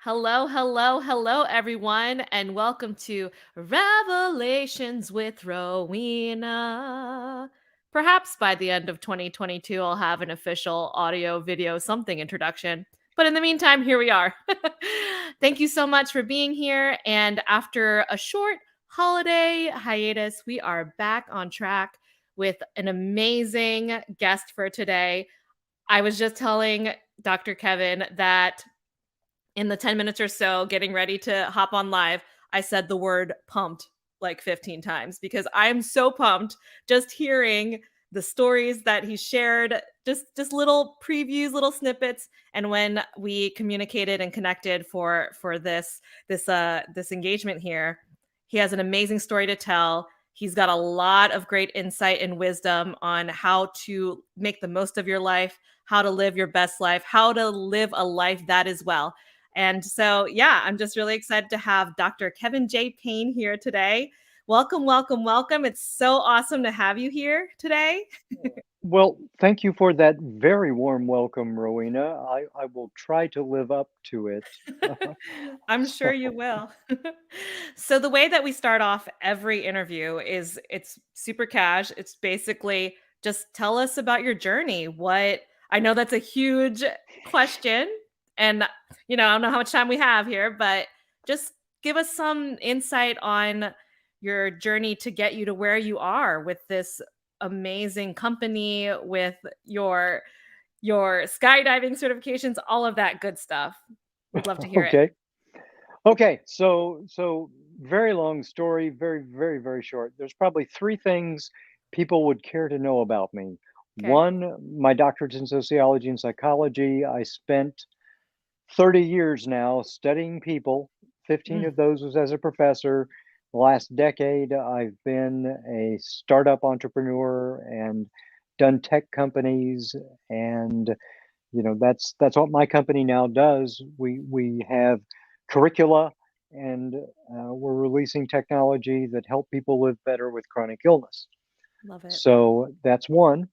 Hello, hello, hello, everyone, and welcome to Revelations with Rowena. Perhaps by the end of 2022, I'll have an official audio, video, something introduction. But in the meantime, here we are. Thank you so much for being here. And after a short holiday hiatus, we are back on track with an amazing guest for today. I was just telling Dr. Kevin that in the 10 minutes or so getting ready to hop on live, I said the word pumped like 15 times because I'm so pumped just hearing the stories that he shared, just little previews, little snippets. And when we communicated and connected for this engagement here, he has an amazing story to tell. He's got a lot of great insight and wisdom on how to make the most of your life, how to live your best life, how to live a life that is well. And so, yeah, I'm just really excited to have Dr. Kevin J. Payne here today. Welcome, welcome, welcome. It's so awesome to have you here today. Well, thank you for that very warm welcome, Rowena. I will try to live up to it. I'm sure you So, will. So the way that we start off every interview is it's super cash. It's basically just tell us about your journey. What I know that's a huge question and I don't know how much time we have here, but just give us some insight on your journey to get you to where you are with this amazing company with your skydiving certifications, all of that good stuff. We'd love to hear it. okay. Okay. So very long story, very short. There's probably three things people would care to know about me. Okay. One, my doctorate's in sociology and psychology. I spent 30 years now studying people. 15 Mm, of those was as a professor. The last decade, I've been a startup entrepreneur and done tech companies. And that's what my company now does. We have curricula, and we're releasing technology that help people live better with chronic illness. love it. So that's one.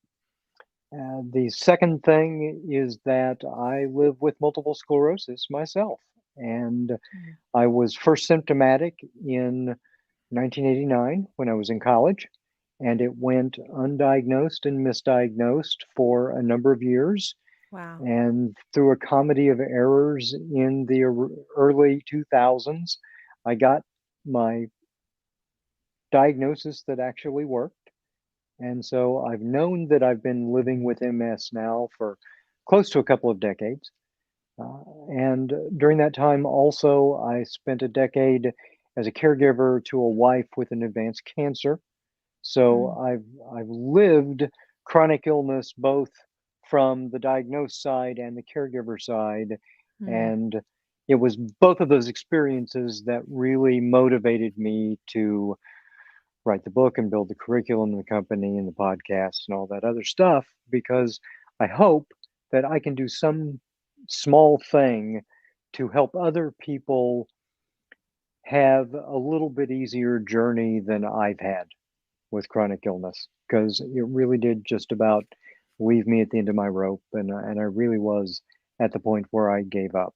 The second thing is that I live with multiple sclerosis myself. And Mm, I was first symptomatic in 1989 when I was in college, and it went undiagnosed and misdiagnosed for a number of years. wow. And through a comedy of errors in the early 2000s, I got my diagnosis that actually worked. And so I've known that I've been living with MS now for close to a couple of decades. And during that time, also, I spent a decade as a caregiver to a wife with an advanced cancer. So Mm, I've lived chronic illness both from the diagnosed side and the caregiver side, mm, and it was both of those experiences that really motivated me to write the book and build the curriculum and the company and the podcast and all that other stuff because I hope that I can do some small thing to help other people have a little bit easier journey than I've had with chronic illness because it really did just about leave me at the end of my rope and I really was at the point where I gave up.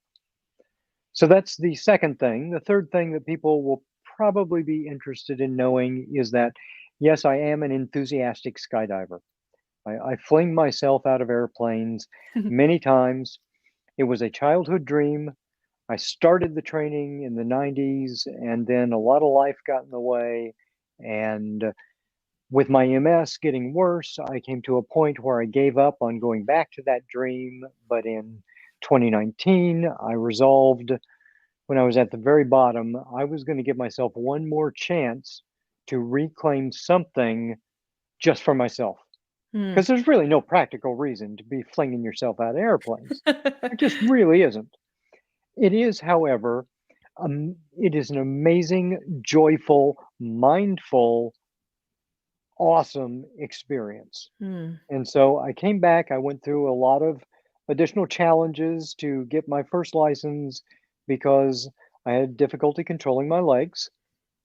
So that's the second thing. The third thing that people will probably be interested in knowing is that, yes, I am an enthusiastic skydiver. I fling myself out of airplanes many times. It was a childhood dream. I started the training in the 90s, and then a lot of life got in the way. And with my MS getting worse, I came to a point where I gave up on going back to that dream. But in 2019, I resolved when I was at the very bottom, I was going to give myself one more chance to reclaim something just for myself. mm. Because there's really no practical reason to be flinging yourself out of airplanes. There just really isn't. It is, however, it is an amazing, joyful, mindful, awesome experience. Mm, And so I came back, I went through a lot of additional challenges to get my first license because I had difficulty controlling my legs.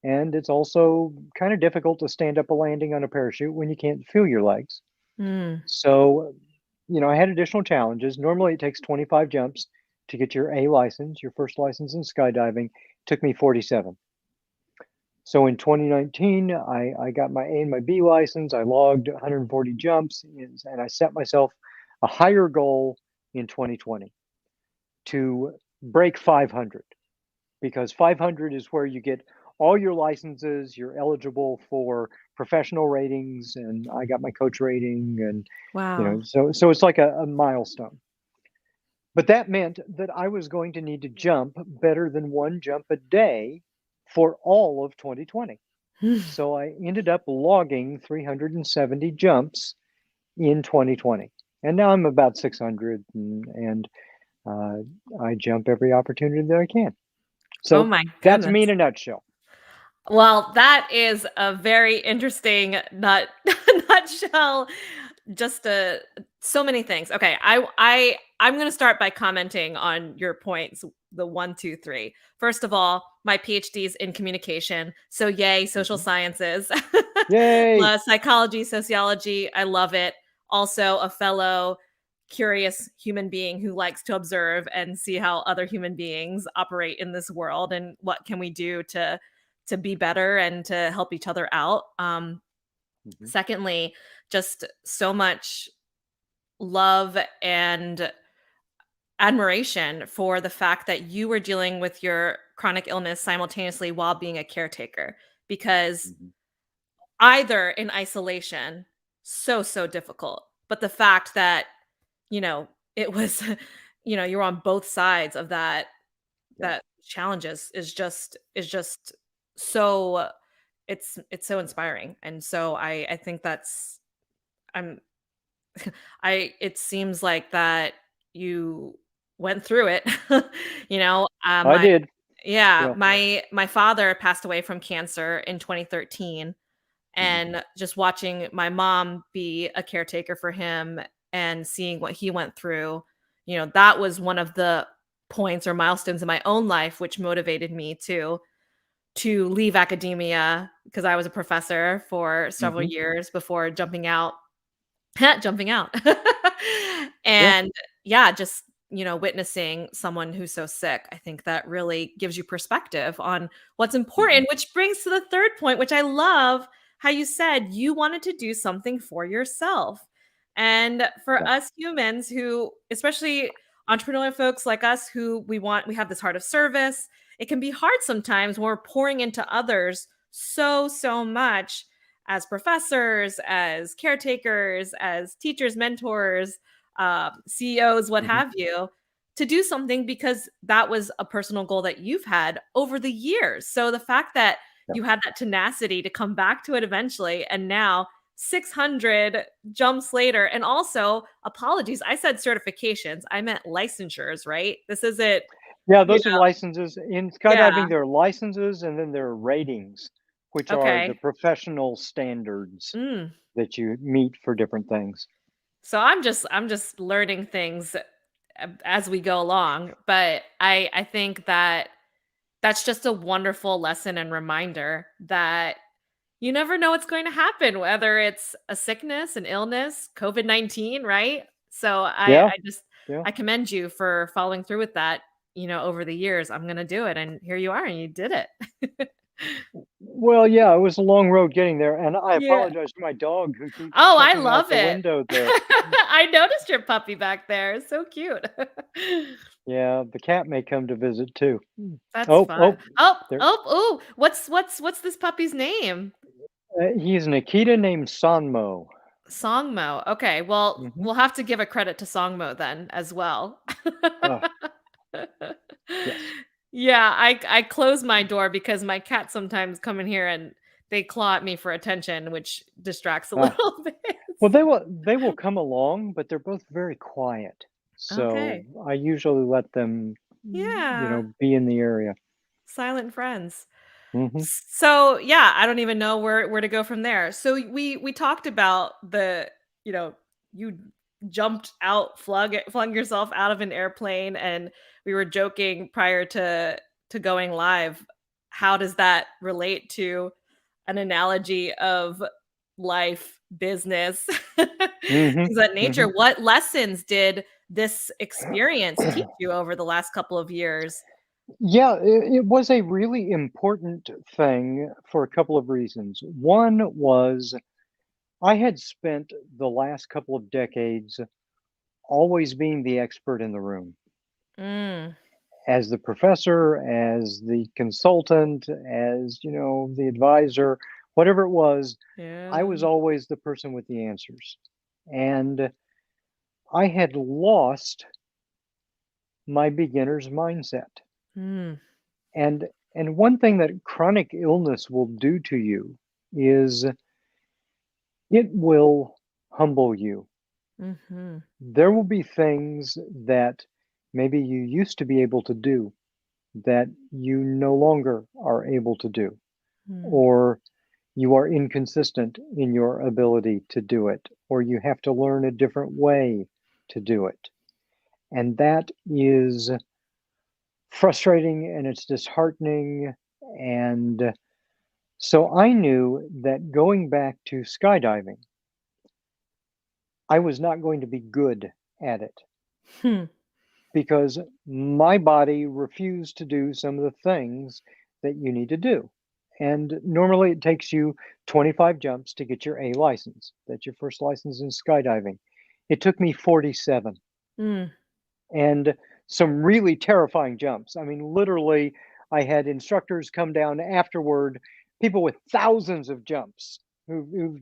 And it's also kind of difficult to stand up a landing on a parachute when you can't feel your legs. mm. So, I had additional challenges. Normally it takes 25 jumps. to get your A license, your first license in skydiving, took me 47. So in 2019, I got my A and my B license. I logged 140 jumps, and I set myself a higher goal in 2020 to break 500, because 500 is where you get all your licenses. You're eligible for professional ratings, and I got my coach rating, and Wow. so it's like a milestone. But that meant that I was going to need to jump better than one jump a day for all of 2020. So I ended up logging 370 jumps in 2020. And now I'm about 600, and uh, I jump every opportunity that I can. Oh So my that's me goodness. in a nutshell. Well, that is a very interesting nutshell. Just so many things. Okay, I'm gonna start by commenting on your points. The one, two, three. First of all, my PhD is in communication, so yay, social Mhm. sciences, Yay! psychology, sociology. I love it. Also, a fellow curious human being who likes to observe and see how other human beings operate in this world and what can we do to be better and to help each other out. Mhm, Secondly, just so much love and admiration for the fact that you were dealing with your chronic illness simultaneously while being a caretaker, because mhm. either in isolation, so difficult, but the fact that, you know, it was, you're on both sides of Yeah, that challenges is just so it's so inspiring. And so I think that's I'm I it seems like that you went through it. I My did. yeah, Yeah. my father passed away from cancer in 2013, Mhm, and just watching my mom be a caretaker for him and seeing what he went through, that was one of the points or milestones in my own life which motivated me to leave academia, because I was a professor for several mhm. years before jumping out. Jumping out. Yeah, And yeah, just, witnessing someone who's so sick, I think that really gives you perspective on what's mhm. important, which brings to the third point, which I love how you said you wanted to do something for yourself. And for Yeah. us humans who, especially entrepreneurial folks like us, who we have this heart of service, it can be hard sometimes when we're pouring into others so much as professors, as caretakers, as teachers, mentors, CEOs, what Mhm. have you, to do something because that was a personal goal that you've had over the years. So the fact that Yeah. you had that tenacity to come back to it eventually, and now 600 jumps later, and also apologies, I said certifications, I meant licensures, right? This isn't, Yeah, you those are licenses. In yeah, skydiving, there are licenses, and then there are ratings, which are the okay. professional standards Mm. that you meet for different things. So I'm just learning things as we go along, but I think that that's just a wonderful lesson and reminder that you never know what's going to happen, whether it's a sickness, an illness, COVID-19, right? So I Yeah, I just yeah. I commend you for following through with that, over the years. I'm going to do it, and here you are, and you did it. Well, yeah, it was a long road getting there, and I Yeah. apologize to my dog who keeps Oh, I checking out love the it. window there. I noticed your puppy back there. It's so cute. Yeah, the cat may come to visit too. That's Oh, fun. oh, Oh, there. oh, ooh, what's this puppy's name? He's an Akita named Sanmo. Songmo. Okay, well, Hmm. we'll have to give a credit to Songmo then as well. Oh, yes. Yeah, I close my door because my cats sometimes come in here and they claw at me for attention, which distracts a Ah, little bit. well, they will come along, but they're both very quiet. So Okay. I usually let them, Yeah. be in the area. Silent friends. Hmm. So, yeah, I don't even know where to go from there. So we talked about you know, you jumped out, flung yourself out of an airplane, and we were joking prior to going live. How does that relate to an analogy of life, business, things Hmm. of that nature? Hmm. What lessons did this experience teach you over the last couple of years? Yeah, it was a really important thing for a couple of reasons. One was I had spent the last couple of decades always being the expert in the room. Mm, As the professor, as the consultant, as, the advisor, whatever it was, I yeah. was always the person with the answers. And I had lost my beginner's mindset. Mm, And and one thing that chronic illness will do to you is it will humble you. mhm, There will be things that maybe you used to be able to do that you no longer are able to do, mm, or you are inconsistent in your ability to do it, or you have to learn a different way to do it. And that is frustrating and it's disheartening. And so I knew that going back to skydiving, I was not going to be good at it hmm, because my body refused to do some of the things that you need to do. And normally it takes you 25 jumps to get your A license. That's your first license in skydiving. It took me 47 mm. and some really terrifying jumps. I mean, literally, I had instructors come down afterward, people with thousands of jumps who've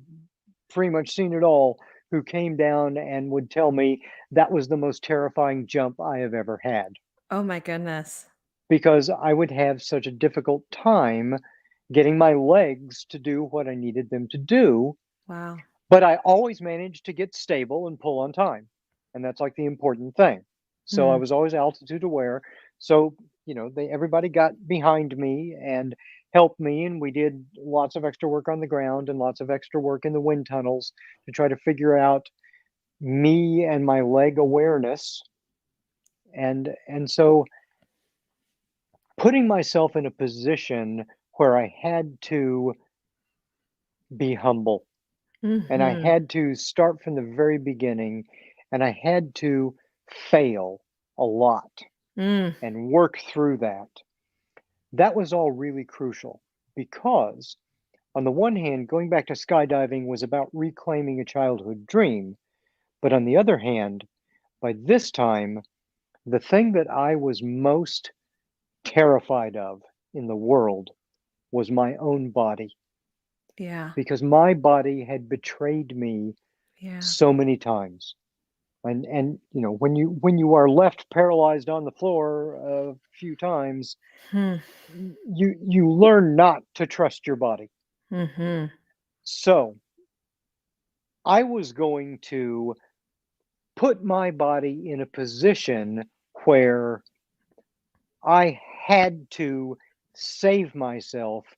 pretty much seen it all, who came down and would tell me that was the most terrifying jump I have ever had Oh my goodness. because I would have such a difficult time getting my legs to do what I needed them to do. Wow. But I always managed to get stable and pull on time, and that's, like, the important thing. So I Mm, was always altitude aware. So, everybody got behind me and helped me, and we did lots of extra work on the ground and lots of extra work in the wind tunnels to try to figure out me and my leg awareness. And so putting myself in a position where I had to be humble, and I mhm, had to start from the very beginning, and I had to fail a lot mm, and work through that. That was all really crucial because, on the one hand, going back to skydiving was about reclaiming a childhood dream. But on the other hand, by this time, the thing that I was most terrified of in the world was my own body yeah, because my body had betrayed me yeah. so many times. And when you are left paralyzed on the floor a few times, Hmm, you learn not to trust your body. mhm, So I was going to put my body in a position where I had to save myself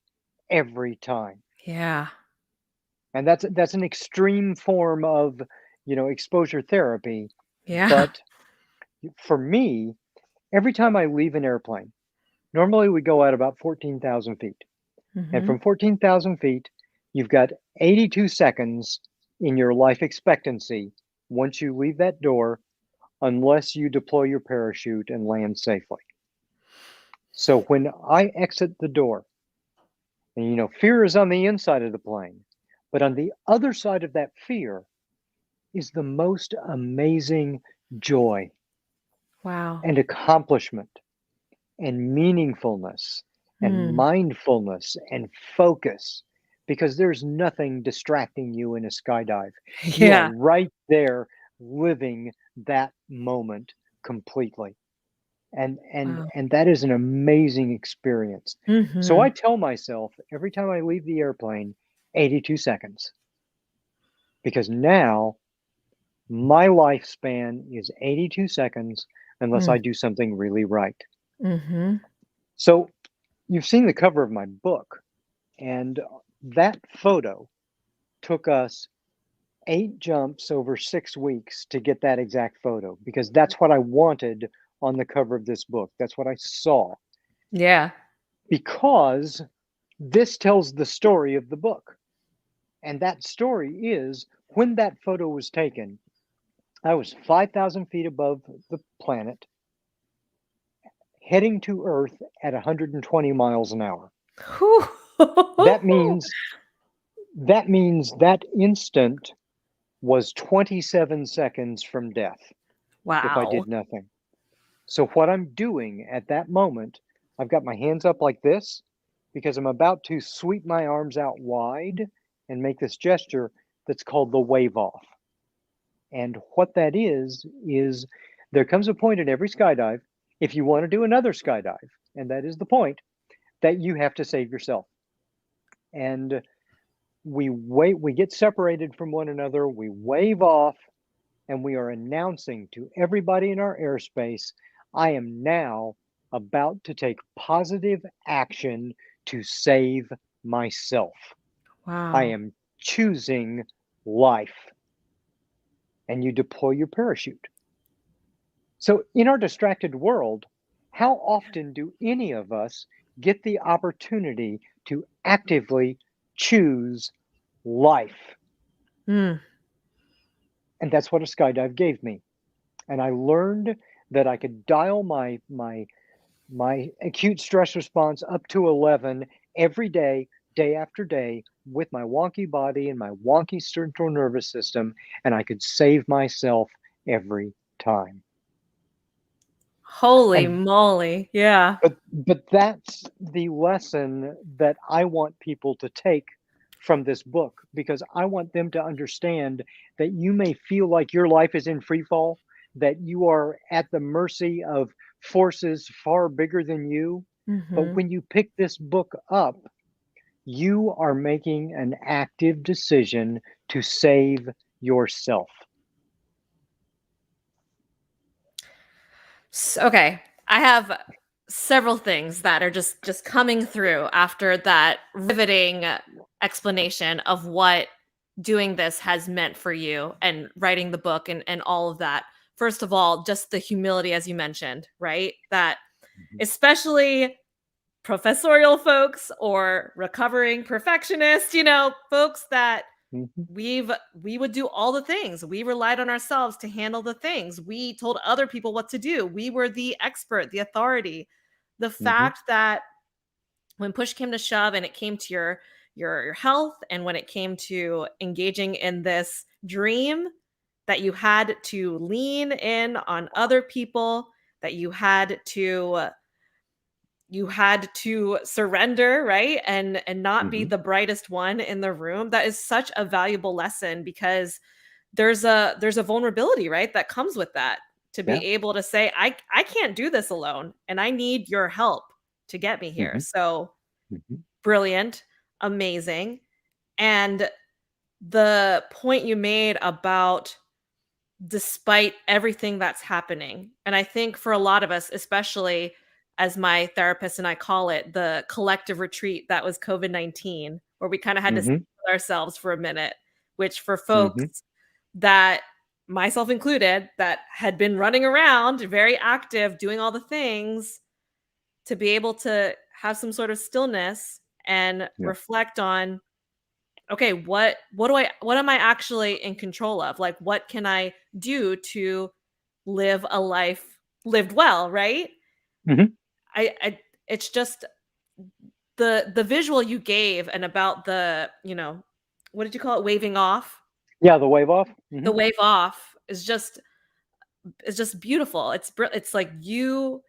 every time. yeah, And that's an extreme form of, exposure therapy. yeah. But for me, every time I leave an airplane, normally we go at about 14,000 feet. And Mhm. from 14,000 feet, you've got 82 seconds in your life expectancy once you leave that door, unless you deploy your parachute and land safely. So when I exit the door, and fear is on the inside of the plane, but on the other side of that fear is the most amazing joy Wow. and accomplishment and meaningfulness and Mm. mindfulness and focus because there's nothing distracting you in a skydive. You are Yeah. right there living that moment completely. And and Wow. and that is an amazing experience. So I Mhm. tell myself every time I leave the airplane, 82 seconds because now my lifespan is 82 seconds unless Mm. I do something really right. Mhm. So you've seen the cover of my book. And that photo took us 8 jumps over 6 weeks to get that exact photo because that's what I wanted on the cover of this book. That's what I saw Yeah. because this tells the story of the book. And that story is when that photo was taken, I was 5,000 feet above the planet, heading to Earth at 120 miles an hour. Whew. That means that instant was 27 seconds from death if I Wow. did nothing. So what I'm doing at that moment, I've got my hands up like this because I'm about to sweep my arms out wide and make this gesture that's called the wave off. And what that is there comes a point in every skydive, if you want to do another skydive, and that is the point, that you have to save yourself. And we get separated from one another, we wave off, and we are announcing to everybody in our airspace, I am now about to take positive action to save myself. I Wow. am choosing life. And you deploy your parachute. So, in our distracted world, how often do any of us get the opportunity to actively choose life? Mm. And that's what a skydive gave me. And I learned that I could dial my acute stress response up to 11 every day, day after day, with my wonky body and my wonky central nervous system, and I could save myself every time. Holy And moly. Yeah. but that's the lesson that I want people to take from this book, because I want them to understand that you may feel like your life is in free fall, that you are at the mercy of forces far bigger than you. But Mhm. when you pick this book up, you are making an active decision to save yourself. Okay. I have several things that are just coming through after that riveting explanation of what doing this has meant for you and writing the book and all of that. First of all, just the humility as you mentioned, right? That Mhm, especially professorial folks or recovering perfectionists, folks that mhm, we would do all the things. We relied on ourselves to handle the things. We told other people what to do. We were the expert, the authority. The mhm, fact that when push came to shove and it came to your health and when it came to engaging in this dream that you had to lean in on other people, that you had to surrender, right? And not be mhm. the brightest one in the room. That is such a valuable lesson because there's a vulnerability, right? That comes with that, to be Yeah. able to say I can't do this alone and I need your help to get me here. Mhm, So mhm, brilliant, amazing. And the point you made about despite everything that's happening. And I think for a lot of us, especially as my therapist and I call it, the collective retreat that was COVID-19, where we kind of had to sit mhm, with ourselves for a minute, which for folks mhm, that, myself included, that had been running around, very active, doing all the things, to be able to have some sort of stillness and yeah. reflect on, okay, what am I actually in control of? Like what can I do to live a life lived well, right? Mhm. I it's just the visual you gave and about what did you call it? Waving off. Yeah, the wave off. The Mhm, wave off is just beautiful. It's like you're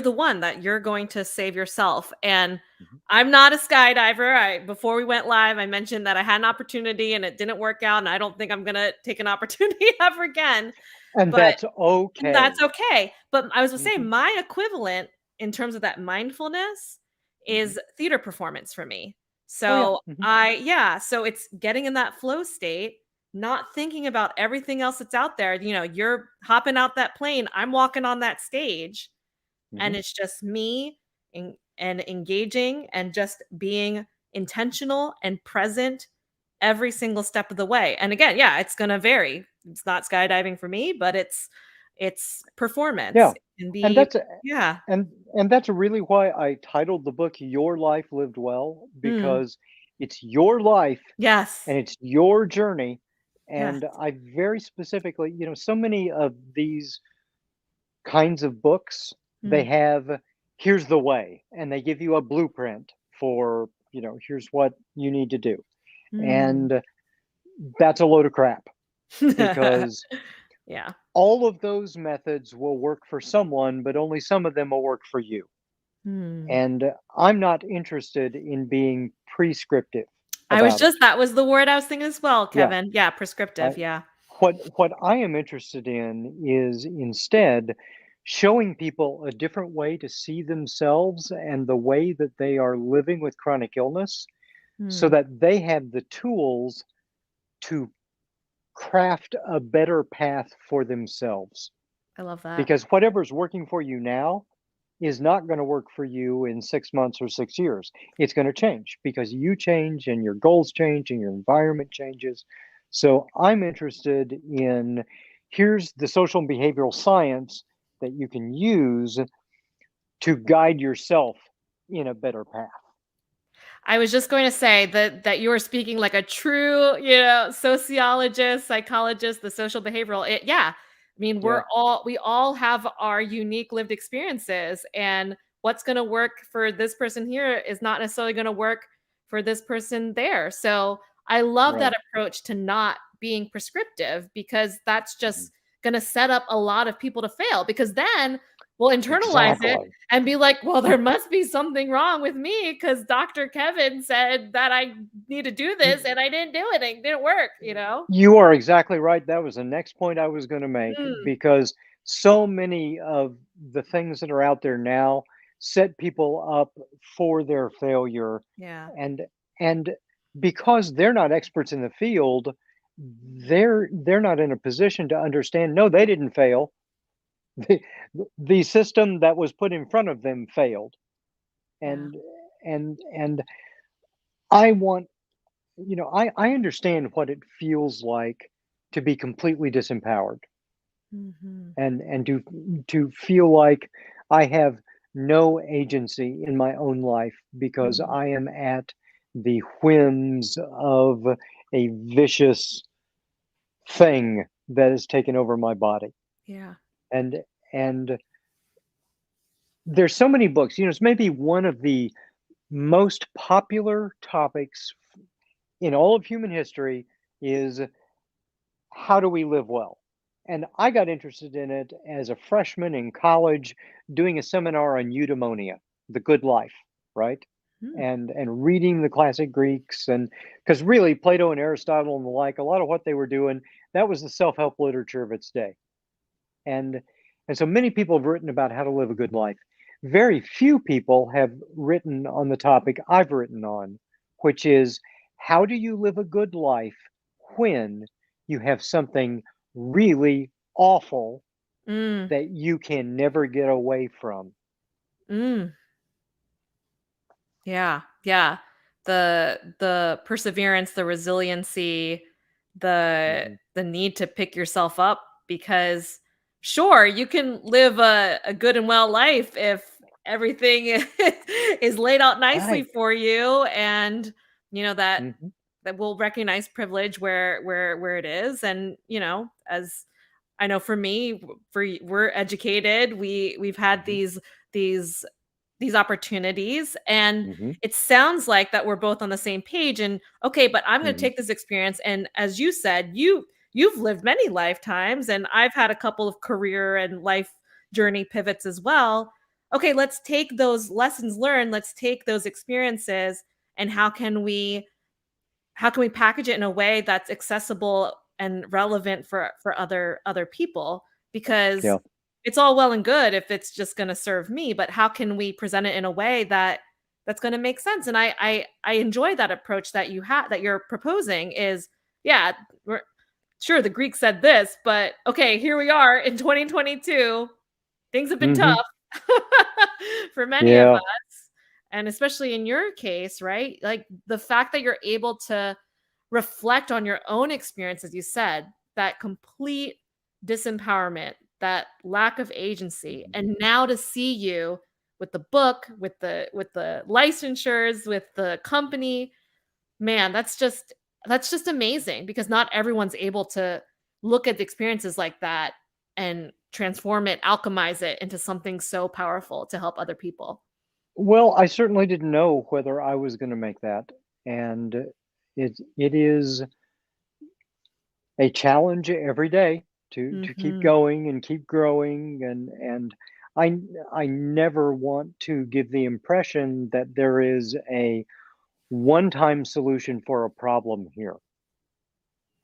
the one that you're going to save yourself. And mhm. I'm not a skydiver. I Before we went live, I mentioned that I had an opportunity and it didn't work out, and I don't think I'm gonna take an opportunity ever again. And But that's and that's okay. okay. But I was gonna say Mhm, my equivalent in terms of that mindfulness mhm. is theater performance for me. Oh, yeah. So Mhm, so it's getting in that flow state, not thinking about everything else that's out there. You're hopping out that plane, I'm walking on that stage, and mhm. it's just me and engaging and just being intentional and present every single step of the way. And again, yeah, it's going to vary. It's not skydiving for me, but it's performance. Yeah. It can And be that's yeah. and that's really why I titled the book Your Life Lived Well, Mm. because it's your life Yes. and it's your journey. Yes. And I very specifically, so many of these kinds of books, they Mm. have here's the way, and they give you a blueprint for, here's what you need to do. Mm. And that's a load of crap because Yeah. all of those methods will work for someone, but only some of them will work for you. Mm. And I'm not interested in being prescriptive I was about it. just that was the word I was thinking as well, Yeah. Kevin. Yeah, I, prescriptive. Yeah. what I am interested in is instead showing people a different way to see themselves and the way that they are living with chronic illness so Mm. that they have the tools to craft a better path for themselves. I love that. Because whatever's working for you now is not going to work for you in 6 months or 6 years. It's going to change because you change and your goals change and your environment changes. So I'm interested in here's the social and behavioral science that you can use to guide yourself in a better path. I was just going to say that you were speaking like a true, sociologist, psychologist, the social behavioral. Yeah. I mean, Yeah, we all have our unique lived experiences, and what's going to work for this person here is not necessarily going to work for this person there. So, I love that right. approach to not being prescriptive, because that's Mhm. just going to set up a lot of people to fail, because then we'll internalize it Exactly. and be like, well, there must be something wrong with me because Dr. Kevin said that I need to do this and I didn't do it. It didn't work. You are exactly right. That was the next point I was going to make Mm, because so many of the things that are out there now set people up for their failure yeah. and and because they're not experts in the field, they're not in a position to understand no, they didn't fail. The, the system that was put in front of them failed. Yeah. And I want I understand what it feels like to be completely disempowered Hmm. and to feel like I have no agency in my own life because Mm, I am at the whims of a vicious thing that has taken over my body. yeah. And and there's so many books. It's maybe one of the most popular topics in all of human history is how do we live well? And I got interested in it as a freshman in college doing a seminar on eudaimonia, the good life, right? Mm, And reading the classic Greeks and because really Plato and Aristotle and the like, a lot of what they were doing, that was the self-help literature of its day. And and so many people have written about how to live a good life. Very few people have written on the topic I've written on, which is how do you live a good life when you have something really awful mm, that you can never get away from? mm. Yeah, yeah. The perseverance, the resiliency, the Mhm, the need to pick yourself up, because sure, you can live a good and well life if everything is laid out nicely right. for you, and that Mhm, we'll recognize privilege where it is. And as I know, for me, we're educated, we've had mhm, these these opportunities, and mhm, it sounds like that we're both on the same page. And okay, but I'm going to mhm, take this experience, and as you said, you've lived many lifetimes, and I've had a couple of career and life journey pivots as well. Okay, let's take those lessons learned, let's take those experiences, and how can we package it in a way that's accessible and relevant for other people, because yeah, it's all well and good if it's just going to serve me, but how can we present it in a way that's going to make sense? And I enjoy that approach that you're proposing. Is yeah, we're sure the Greeks said this, but okay, here we are in 2022. Things have been mhm, tough for many of yeah, us, and especially in your case, right? Like, the fact that you're able to reflect on your own experience, as you said, that complete disempowerment, that lack of agency, mhm, and now to see you with the book, with the licensures, with the company, man, that's just That's just amazing because not everyone's able to look at the experiences like that and transform it, alchemize it into something so powerful to help other people. Well, I certainly didn't know whether I was going to make that, and it is a challenge every day to keep Mhm. going and keep growing, and I I never want to give the impression that there is a one-time solution for a problem here.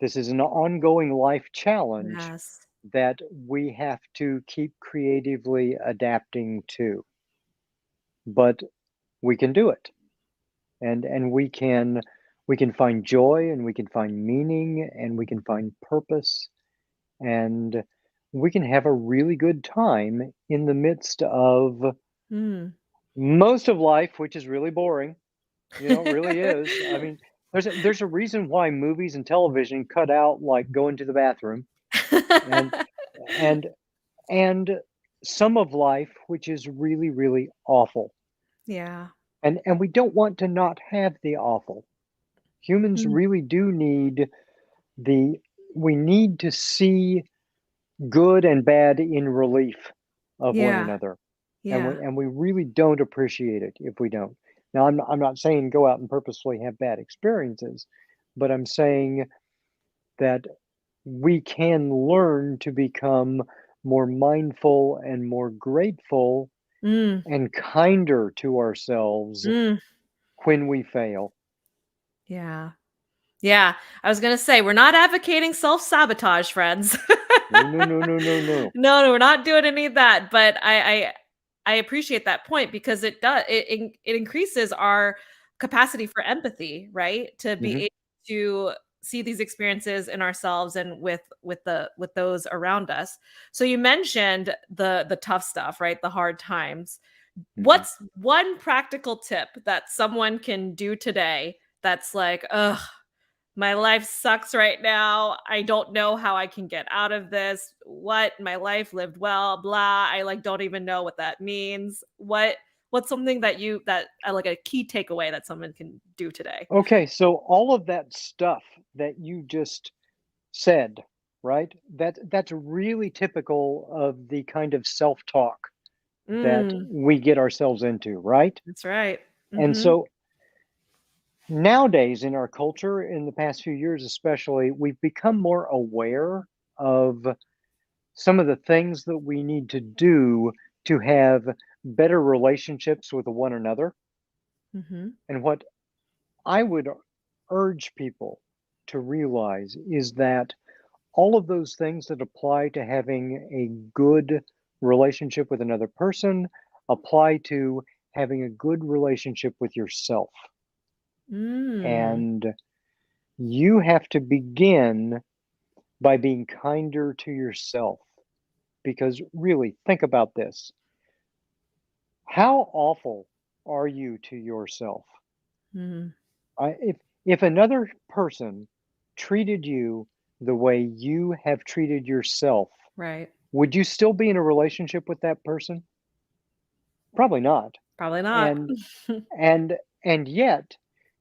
This is an ongoing life challenge Yes. that we have to keep creatively adapting to, but we can do it. And we can find joy, and we can find meaning, and we can find purpose, and we can have a really good time in the midst of Mm. most of life, which is really boring. It really is. I mean, there's a reason why movies and television cut out like going to the bathroom, and and and some of life which is really, really awful. Yeah. And we don't want to not have the awful. Humans Mm. really do need the we need to see good and bad in relief of one Yeah. another, and we Yeah. and we really don't appreciate it if we don't. Now, I'm not saying go out and purposefully have bad experiences, but I'm saying that we can learn to become more mindful and more grateful Mm. and kinder to ourselves Mm. when we fail. Yeah. Yeah. I was gonna say, we're not advocating self-sabotage, friends. No, no, no, no, no, no. No, no, we're not doing any of that, but I appreciate that point because it increases our capacity for empathy, right? To be Mhm, able to see these experiences in ourselves and with those around us. So you mentioned the tough stuff, right? The hard times. mhm. What's one practical tip that someone can do today that's like, ugh, my life sucks right now. I don't know how I can get out of this. What? My life lived well, blah. I like don't even know what that means. What's something that like a key takeaway that someone can do today? Okay, so all of that stuff that you just said, right? That's really typical of the kind of self-talk that Mm, we get ourselves into, right? that's right. And Mhm. so nowadays in our culture, in the past few years especially, we've become more aware of some of the things that we need to do to have better relationships with one another. Mhm. And what I would urge people to realize is that all of those things that apply to having a good relationship with another person apply to having a good relationship with yourself. Mm. And you have to begin by being kinder to yourself. Because really, think about this. How awful are you to yourself? Mhm. If another person treated you the way you have treated yourself, Right. would you still be in a relationship with that person? Probably not. Probably not. And and and yet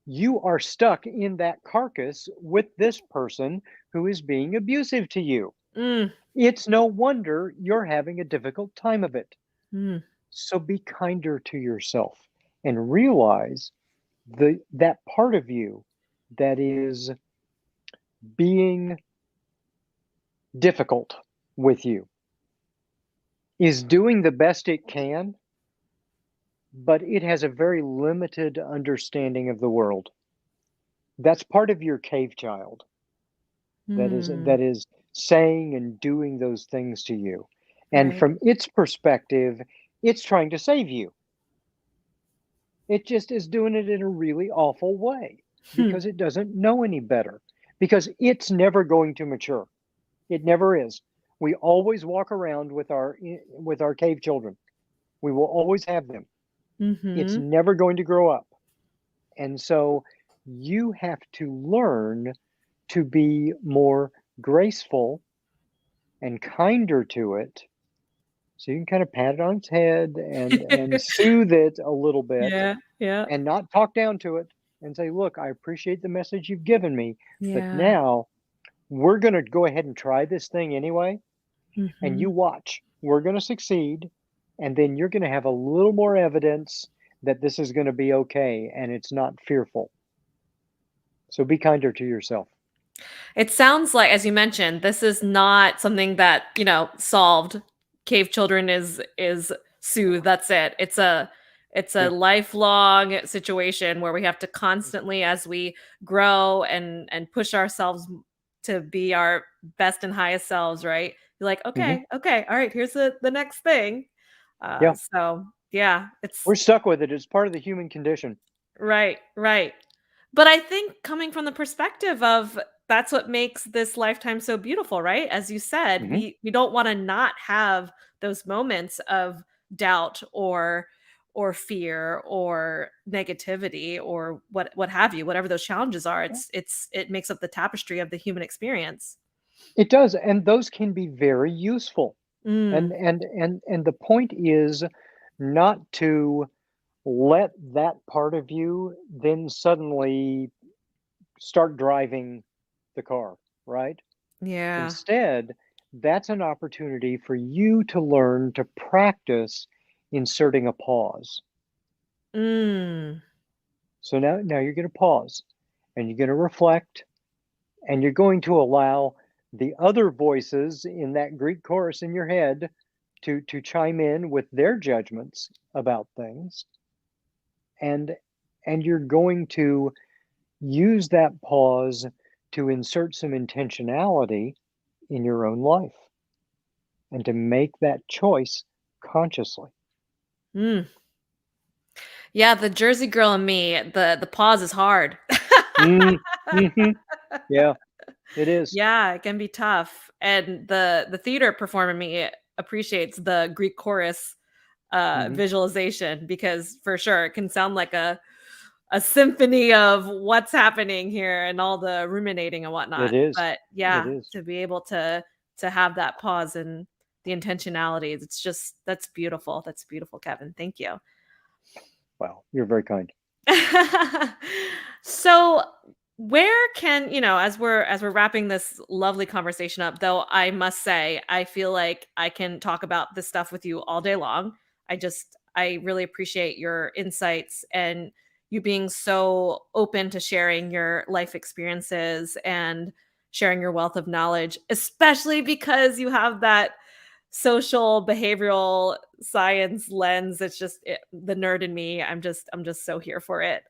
you are stuck in that carcass with this person who is being abusive to you. Mm. It's no wonder you're having a difficult time of it. Mm. So be kinder to yourself and realize that part of you that is being difficult with you is doing the best it can, but it has a very limited understanding of the world. That's part of your cave child Mm. that is saying and doing those things to you. And Right. from its perspective, it's trying to save you. It just is doing it in a really awful way Hmm. because it doesn't know any better, because it's never going to mature. It never is. We always walk around with our cave children. We will always have them. It's Mhm. never going to grow up. And so you have to learn to be more graceful and kinder to it. So you can kind of pat it on its head and soothe it a little bit Yeah. Yeah. and not talk down to it. and say, look, I appreciate the message you've given me, but Yeah. now we're going to go ahead and try this thing anyway. And you Mhm. watch, we're going to succeed. And then you're going to have a little more evidence that this is going to be okay and it's not fearful. So be kinder to yourself. It sounds like, as you mentioned, this is not something that, solved. Cave children is soothed. That's it. It's a Yeah. lifelong situation where we have to constantly, as we grow and push ourselves to be our best and highest selves, right? You're like, Hmm. okay, okay, all right, here's the next thing. Yeah. So yeah, We're it's stuck with it. It's part of the human condition. right, right. But I think coming from the perspective of that's what makes this lifetime so beautiful, right? As you said, Hmm. we don't want to not have those moments of doubt or fear or negativity or what have you, whatever those challenges are. It makes up the tapestry of the human experience. It does. And those can be very useful. And Mm, and the point is not to let that part of you then suddenly start driving the car, right? yeah. Instead, that's an opportunity for you to learn to practice inserting a pause. Mm, So now you're going to pause and you're going to reflect and you're going to allow the other voices in that Greek chorus in your head to chime in with their judgments about things, and you're going to use that pause to insert some intentionality in your own life and to make that choice consciously. mm. Yeah, the Jersey girl in me, the pause is hard. Mm, hmm. Yeah, it is. Yeah, it can be tough, and the theater performer in me appreciates the Greek chorus, Hmm. visualization because for sure it can sound like a symphony of what's happening here and all the ruminating and It whatnot. is. But It yeah, is. to be able to have that pause and the intentionality, it's just that's beautiful. That's beautiful, Kevin. Thank you. Wow, you're very kind. So where can as we're wrapping this lovely conversation up, though I must say I feel like I can talk about this stuff with you all day long. I really appreciate your insights and you being so open to sharing your life experiences and sharing your wealth of knowledge, especially because you have that social behavioral science lens. It's just the nerd in me. I'm just so here for it.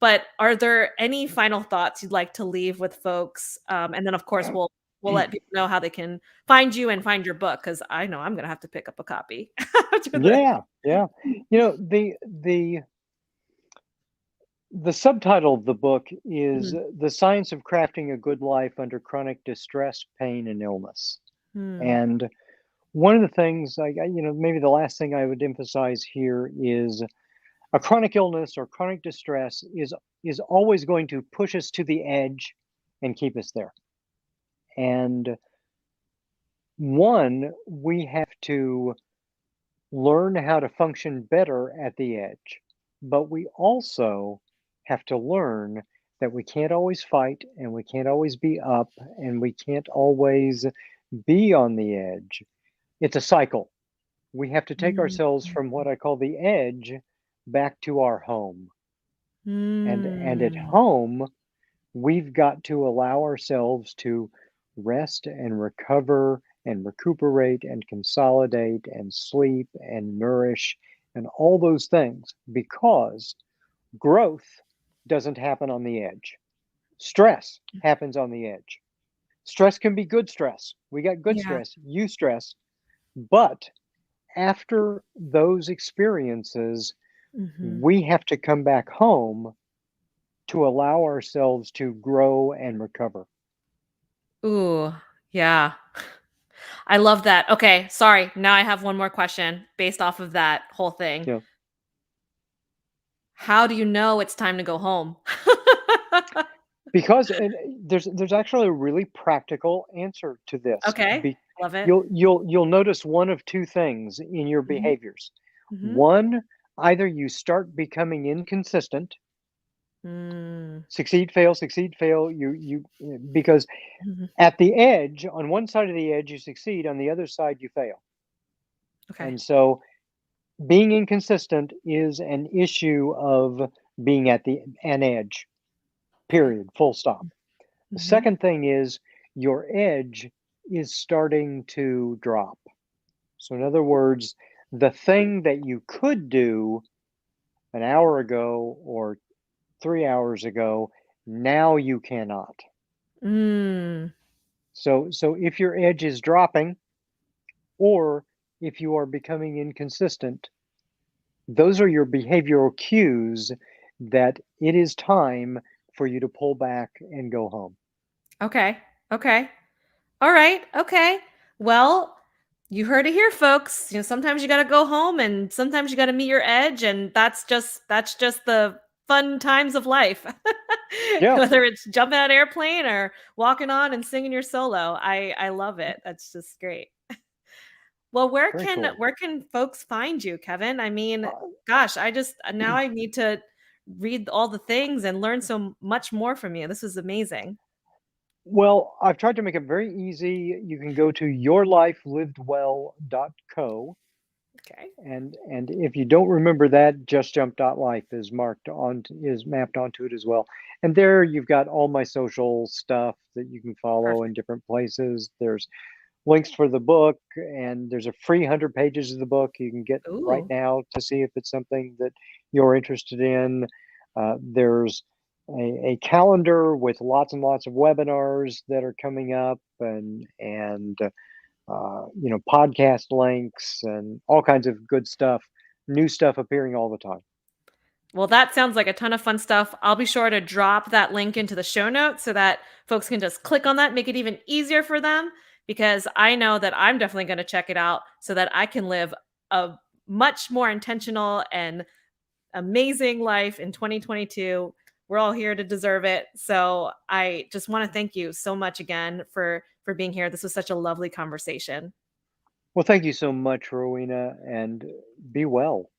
But are there any final thoughts you'd like to leave with folks? And then of course we'll let people know how they can find you and find your book because I know I'm gonna have to pick up a copy after this. Yeah, yeah. You know, the subtitle of the book is Mhm. The Science of Crafting a Good Life Under Chronic Distress, Pain, and Illness. Hmm. And one of the things, maybe the last thing I would emphasize here is a chronic illness or chronic distress is always going to push us to the edge and keep us there. And one, we have to learn how to function better at the edge. But we also have to learn that we can't always fight and we can't always be up and we can't always be on the edge. It's a cycle. We have to take Mm. ourselves from what I call the edge back to our home. And at Mm. home, we've got to allow ourselves to rest and recover and recuperate and consolidate and sleep and nourish and all those things because growth doesn't happen on the edge. Stress happens on the edge. Stress can be good stress. We got good Yeah. stress, stress. But after those experiences, Mhm. we have to come back home to allow ourselves to grow and recover. Ooh, yeah. I love that. Okay, sorry. Now I have one more question based off of that whole thing. You know, How do you know it's time to go home? because there's actually a really practical answer to this. Okay, love it. You'll notice one of two things in your Mhm, behaviors. mhm. One, either you start becoming inconsistent, Mm. Succeed, fail. Because Mhm. at the edge, on one side of the edge, you succeed, on the other side, you fail. Okay. And so being inconsistent is an issue of being at an edge, Okay. period, full stop. The Mhm. second thing is your edge is starting to drop. So, in other words, the thing that you could do an hour ago or 3 hours ago, now you cannot. Mm. So if your edge is dropping or if you are becoming inconsistent, those are your behavioral cues that it is time for you to pull back and go home. Okay. Okay. All right. Okay. Well, you heard it here, folks. Sometimes you got to go home and sometimes you got to meet your edge, and that's just the fun times of life. Yeah, Whether it's jumping out of an airplane or walking on and singing your solo. I love it. That's just great. Well, where very can cool. where can folks find you, Kevin? I mean, Uh, gosh, I just now I need to read all the things and learn so much more from you. This was amazing. well, I've tried to make it very easy. You can go to yourlifelivedwell.co. Okay. And if you don't remember that, justjump.life is mapped onto it as well. And there you've got all my social stuff that you can follow in Perfect. different places. There's links for the book, and there's a free 100 pages of the book you can get right Ooh. now to see if it's something that you're interested in. There's a calendar with lots and lots of webinars that are coming up, and podcast links and all kinds of good stuff, new stuff appearing all the time. Well, that sounds like a ton of fun stuff. I'll be sure to drop that link into the show notes so that folks can just click on that, make it even easier for them, because I know that I'm definitely going to check it out so that I can live a much more intentional and amazing life in 2022. We're all here to deserve it. So I just want to thank you so much again for being here. This was such a lovely conversation. Well, thank you so much, Rowena, and be well.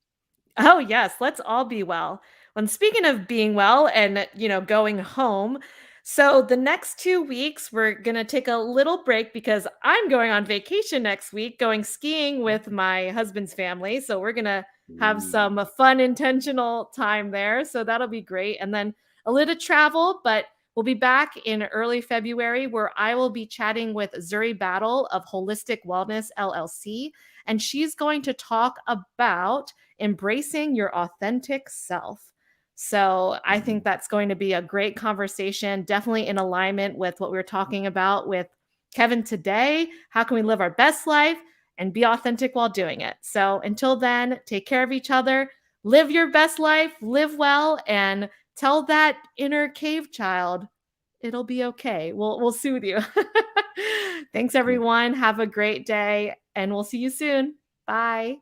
Oh, yes, let's all be well. When speaking of being well and, going home, so the next 2 weeks we're going to take a little break because I'm going on vacation next week, going skiing with my husband's family. So we're going to have some Ooh. fun intentional time there. So that'll be great. And then a little travel, but we'll be back in early February where I will be chatting with Zuri Battle of Holistic Wellness LLC, and she's going to talk about embracing your authentic self. So I think that's going to be a great conversation, definitely in alignment with what we were talking about with Kevin today. How can we live our best life and be authentic while doing it? So until then, take care of each other, live your best life, live well, and tell that inner cave child it'll be okay. We'll soothe you. Thanks Mm. everyone. Have a great day and we'll see you soon. Bye.